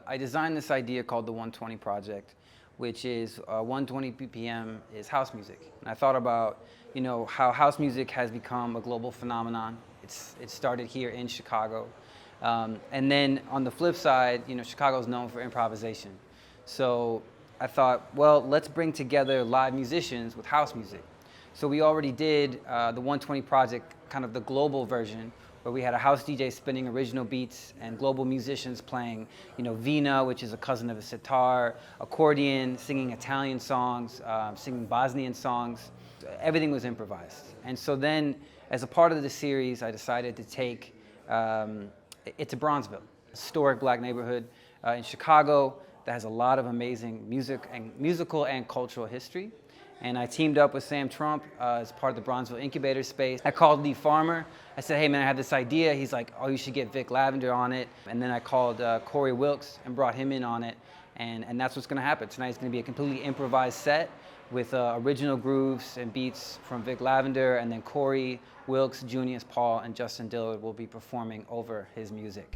I designed this idea called the 120 Project, which is 120 BPM is house music. And I thought about, how house music has become a global phenomenon. It started here in Chicago. And then on the flip side, Chicago's known for improvisation. So I thought, well, let's bring together live musicians with house music. So we already did the 120 Project, kind of the global version, where we had a house DJ spinning original beats and global musicians playing, vina, which is a cousin of a sitar, accordion, singing Italian songs, singing Bosnian songs. Everything was improvised. And so then, as a part of the series, I decided to take it to Bronzeville, a historic black neighborhood in Chicago that has a lot of amazing musical and cultural history. And I teamed up with Sam Trump as part of the Bronzeville incubator space. I called Lee Farmer. I said, hey man, I have this idea. He's like, oh, you should get Vick Lavender on it. And then I called Corey Wilkes and brought him in on it. And that's what's gonna happen. Tonight's gonna be a completely improvised set with original grooves and beats from Vick Lavender, and then Corey Wilkes, Junius, Paul, and Justin Dillard will be performing over his music.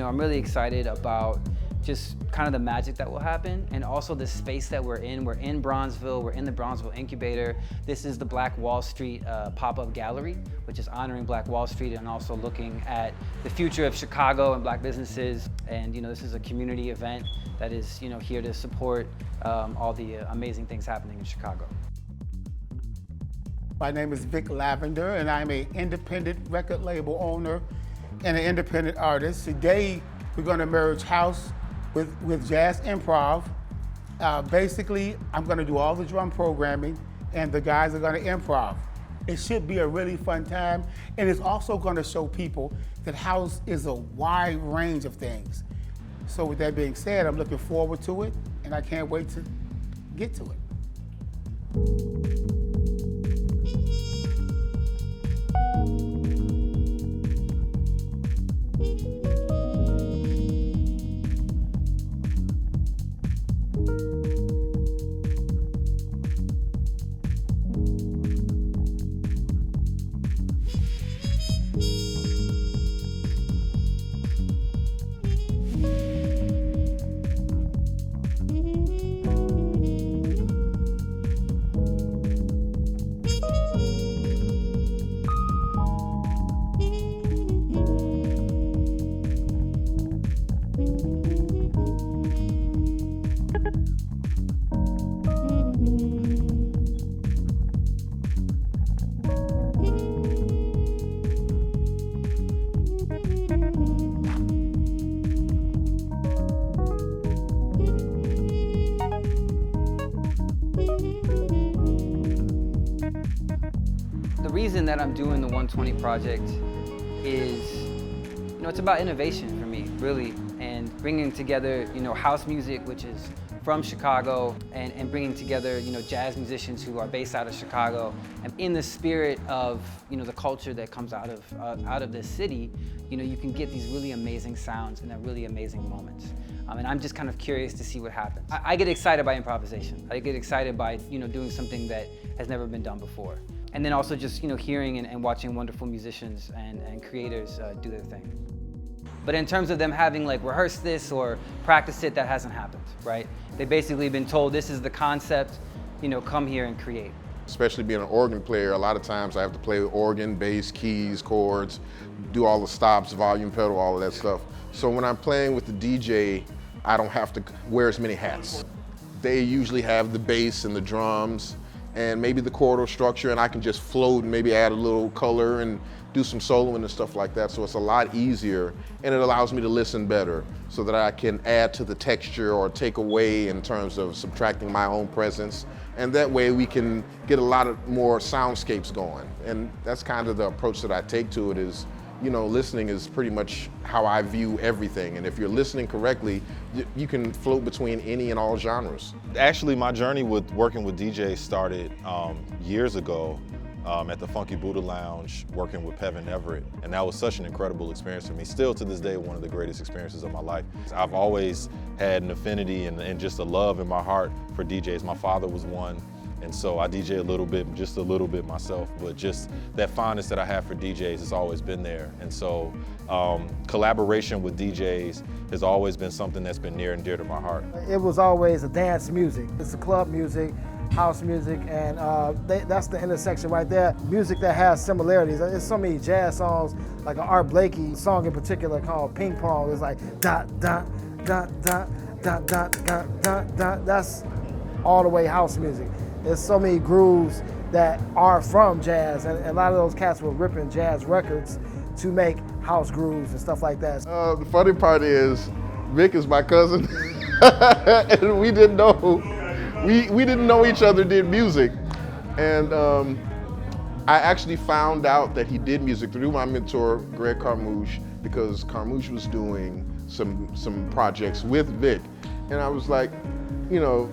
I'm really excited about just kind of the magic that will happen, and also the space that we're in. We're in Bronzeville, we're in the Bronzeville incubator. This is the Black Wall Street pop-up gallery, which is honoring Black Wall Street and also looking at the future of Chicago and black businesses. And this is a community event that is here to support all the amazing things happening in Chicago. My name is Vick Lavender, and I'm an independent record label owner and an independent artist. Today, we're going to merge house with jazz improv. Basically, I'm going to do all the drum programming, and the guys are going to improv. It should be a really fun time, and it's also going to show people that house is a wide range of things. So with that being said, I'm looking forward to it, and I can't wait to get to it. The reason that I'm doing the 120 Project is, it's about innovation for me, really, and bringing together, house music, which is from Chicago, and bringing together, jazz musicians who are based out of Chicago, and in the spirit of, the culture that comes out of this city, you can get these really amazing sounds and really amazing moments. And I'm just kind of curious to see what happens. I get excited by improvisation. I get excited by, doing something that has never been done before. And then also just, hearing and watching wonderful musicians and creators do their thing. But in terms of them having rehearsed this or practiced it, that hasn't happened, right? They've basically been told this is the concept, come here and create. Especially being an organ player, a lot of times I have to play with organ, bass, keys, chords, do all the stops, volume pedal, all of that stuff. So when I'm playing with the DJ, I don't have to wear as many hats. They usually have the bass and the drums and maybe the chordal structure, and I can just float and maybe add a little color and do some soloing and stuff like that. So it's a lot easier, and it allows me to listen better so that I can add to the texture or take away in terms of subtracting my own presence. And that way we can get a lot of more soundscapes going. And that's kind of the approach that I take to it is, listening is pretty much how I view everything. And if you're listening correctly, you can float between any and all genres. Actually, my journey with working with DJs started years ago at the Funky Buddha Lounge working with Pevin Everett. And that was such an incredible experience for me. Still to this day, one of the greatest experiences of my life. I've always had an affinity and just a love in my heart for DJs. My father was one. And so I DJ a little bit, just a little bit myself, but just that fondness that I have for DJs has always been there. And so collaboration with DJs has always been something that's been near and dear to my heart. It was always a dance music. It's a club music, house music, and that's the intersection right there. Music that has similarities. There's so many jazz songs, like an Art Blakey song in particular called Ping Pong. It's like dot, dot, dot, dot, dot, dot, dot, dot, dot. That's all the way house music. There's so many grooves that are from jazz, and a lot of those cats were ripping jazz records to make house grooves and stuff like that. The funny part is, Vic is my cousin, and we didn't know each other did music, and I actually found out that he did music through my mentor, Greg Carmouche, because Carmouche was doing some projects with Vic, and I was like, you know.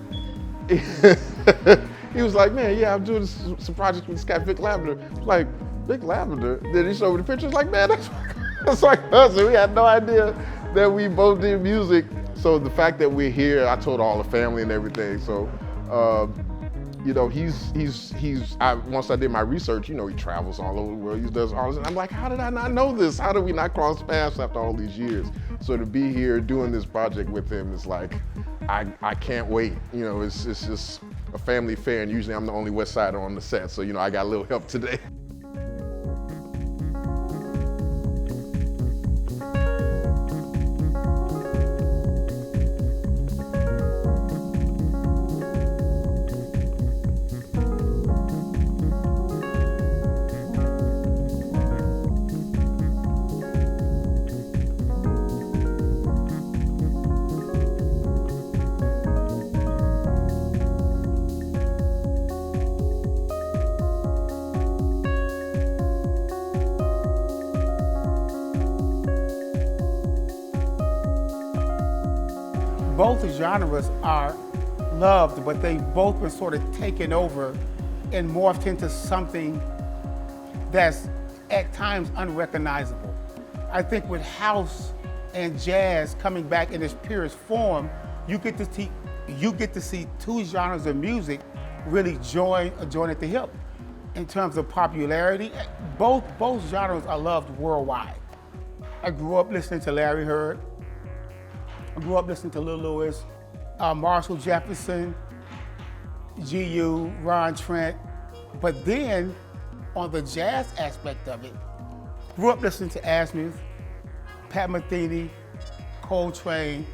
He was like, man, yeah, I'm doing some projects with this guy, Vick Lavender. I was like, Vick Lavender? Then he showed me the pictures, like, man, that's my cousin. We had no idea that we both did music. So the fact that we're here, I told all the family and everything. So, you know, once I did my research, you know, he travels all over the world, he does all this. And I'm like, how did I not know this? How did we not cross paths after all these years? So to be here doing this project with him is like, I can't wait. You know, it's just a family affair, and usually I'm the only West Sider on the set, so you know I got a little help today. Both genres are loved, but they've both been sort of taken over and morphed into something that's at times unrecognizable. I think with house and jazz coming back in its purest form, you get to see two genres of music really join at the hip. In terms of popularity, both genres are loved worldwide. I grew up listening to Larry Heard. I grew up listening to Lil Louis, Marshall Jefferson, G.U., Ron Trent. But then, on the jazz aspect of it, grew up listening to Asmuth, Pat Metheny, Coltrane,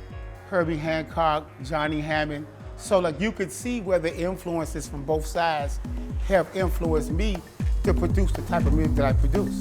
Herbie Hancock, Johnny Hammond. So like you could see where the influences from both sides have influenced me to produce the type of music that I produce.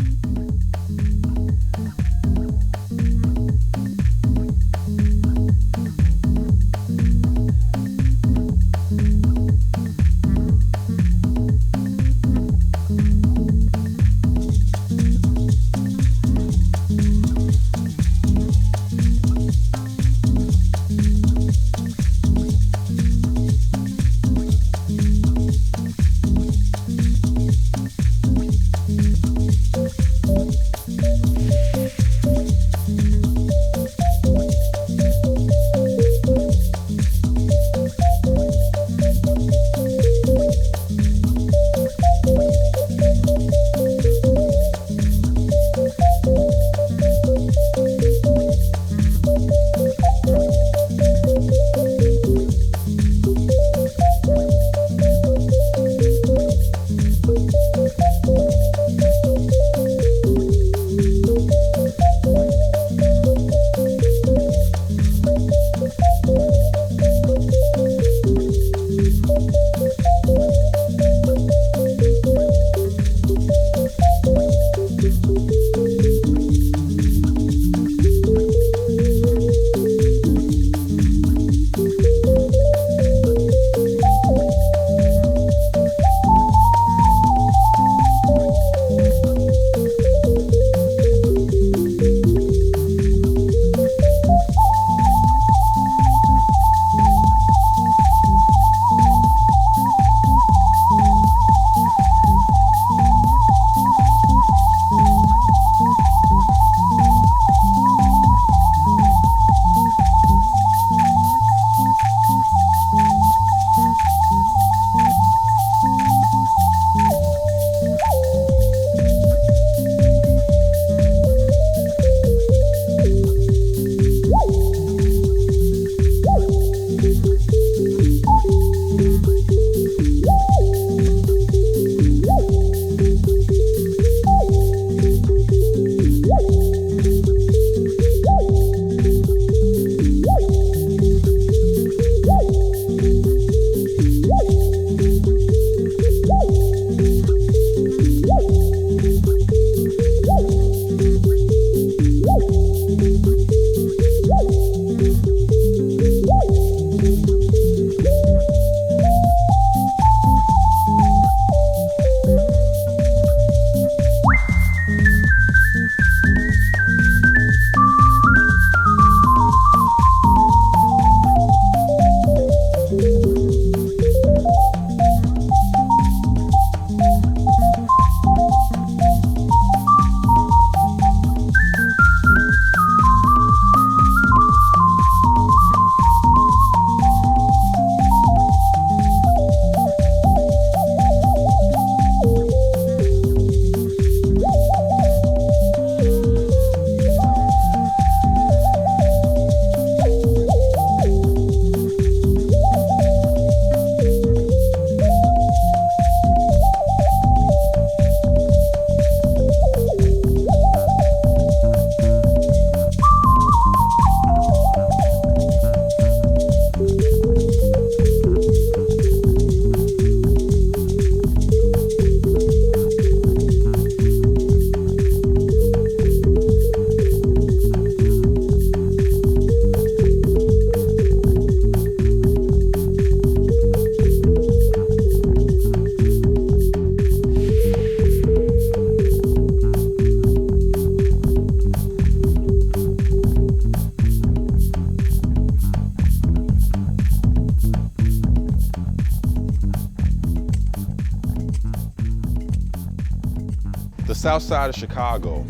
south side of Chicago,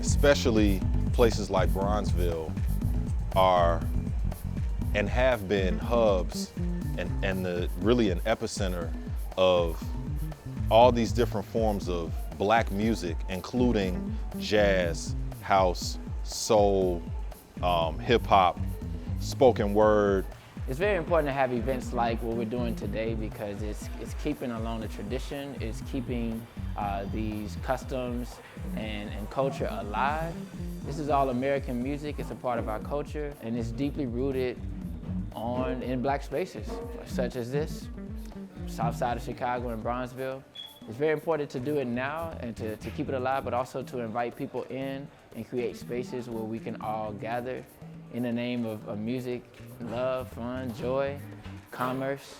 especially places like Bronzeville, are and have been hubs and really an epicenter of all these different forms of black music, including jazz, house, soul, hip hop, spoken word. It's very important to have events like what we're doing today because it's keeping along the tradition, it's keeping these customs and culture alive. This is all American music, it's a part of our culture, and it's deeply rooted in black spaces, such as this, south side of Chicago and Bronzeville. It's very important to do it now and to keep it alive, but also to invite people in and create spaces where we can all gather in the name of music, love, fun, joy, commerce,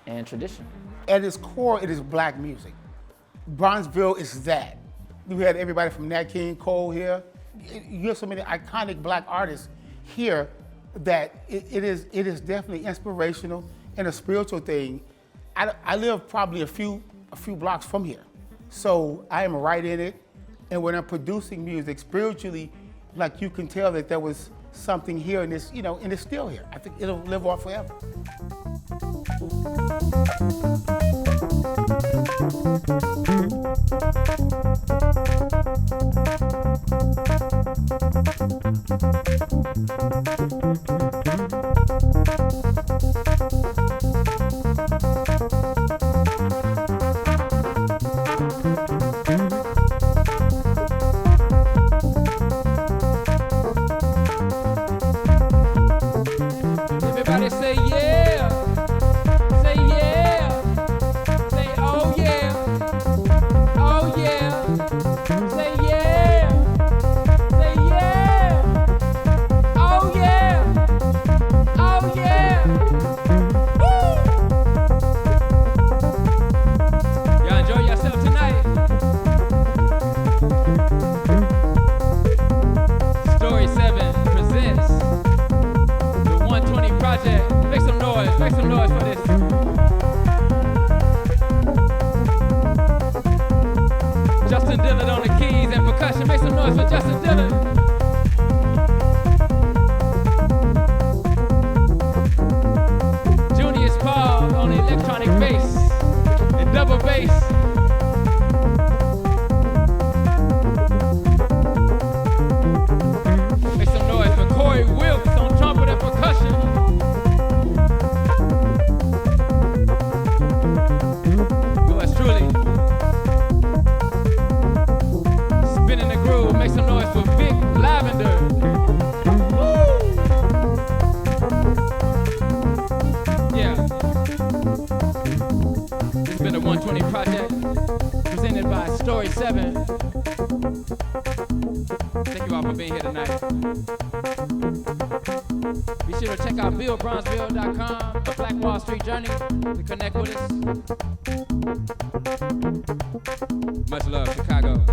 and tradition. At its core, it is black music. Bronzeville is that. We had everybody from Nat King Cole here. You have so many iconic black artists here that it is definitely inspirational and a spiritual thing. I live probably a few blocks from here. So I am right in it. And when I'm producing music spiritually, like you can tell that there was something here and it's, and it's still here. I think it'll live on forever. Everybody say yeah. Say yeah. Say oh yeah. Oh yeah. Say yeah. Say yeah. Oh yeah. Oh yeah. Woo! Y'all enjoy yourself tonight. Story7 presents the 120 Project. Make some noise for this. Justin Dillard on the keys and percussion. Make some noise for Justin Dillard. Junius Paul on the electronic bass and double bass. Make some noise for Corey Wilkes on trumpet and percussion. Yours truly. Spinning the groove. Make some noise for Vick Lavender. Woo! Yeah. It's been a 120 project presented by Story7. Thank you all for being here tonight. Be sure to check out BillBronzeville.com, the Black Wall Street Journey, to connect with us. Much love, Chicago.